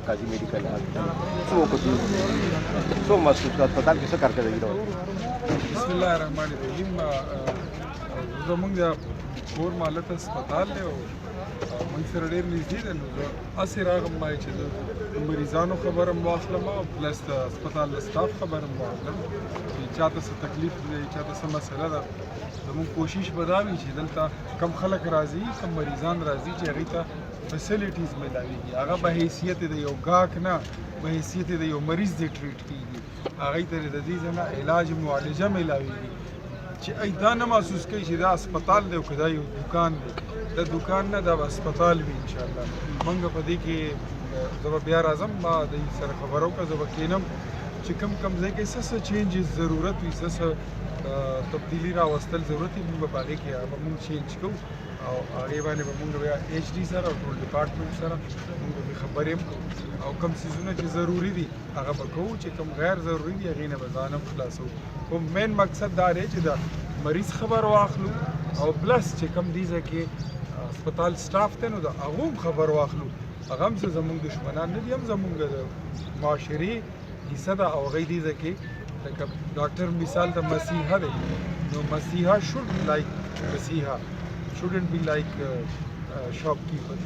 قاضي میډیکل څو وکړو څو محسوس کړ هسپتال کې څه کارکړی دی بسم الله الرحمن الرحیم زمونږ د کور مالت هسپتال دی او موږ سره ډېر نږدې دی نو زه هسې راغلم چې د مریضانو خبره م واخلم او پلس د هسپتال د سټاف خبره م واخلم چې چاته څه تکلیف دی چاته څه مسله ده زموږ کوشش به دا وي چې دلته کم خلک راځي کم مریضان راځي چې هغوی ته فیسلیټیز میلاویږي هغه به حیثیت د یو ګاهک نه به حیثیت د یو مریض دی ټریټ کېږي هغوی ته د دې ځای نه علاج معالجه میلاویږي چې ای دا نه محسوس کوي چې دا هسپتال دی او که دا یو دوکان دی د دوکان نه دا به هسپتال وي انشاءالله موږ په دې کې زه به بیا راځم ما د سره خبره وکړه زه به کښېنم چې کم ځای کې څه چینجز ضرورت وي څه تبدیلي راوستل ضرورت وي موږ به په هغې کې به موږ چینج کوو او هغې باندې به موږ بیا ایچ ډي سره او ټول ډپارټمنټ سره موږ به خبرې هم کوو او کم څیزونه چې ضروري دي هغه به کوو چې کم غیر ضروري دي هغې نه به ځان هم خلاصوو خو مین مقصد دا دی چې د مریض خبر واخلو او پلس چې کم دې ځای کې هسپتال سټاف دی نو د هغو هم خبر واخلو هغه هم څه زموږ دشمنان نه دي هم زموږ د معاشرې حصه ده او هغوی دې ځای کې لکه ډاکټر مثال د مسیحه دی نو مسیحه شوډ لایک مسیحه shouldn't be like shopkeeper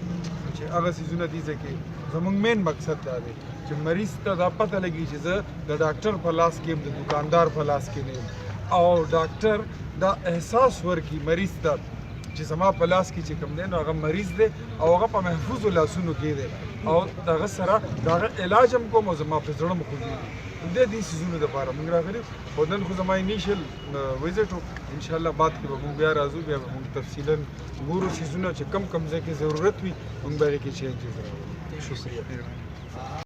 چې هغه څیزونه دي چې زموږ مین مقصد دا دی چې مریض ته دا پته لګي چې زه د ډاکټر په لاس کې یم د دکاندار په لاس کې نه یم او ډاکټر دا احساس ورکړي مریض ته چې زما په لاس کې چې کوم دی نو هغه مریض دی او هغه په محفوظو لاسونو کې دی او د هغه سره د هغه علاج هم کوم او زما په زړه م خوږېږي د دې څیزونو دپاره موږ راغلي خو نن خو زما انیشل وزټ و انشاءالله بعد کې به موږ بیا راځو بیا به موږ تفصیلا ګورو څیزونه چې کم ځای کې ضرورت وي موږ به هغې کې چینجز راوړو شکریه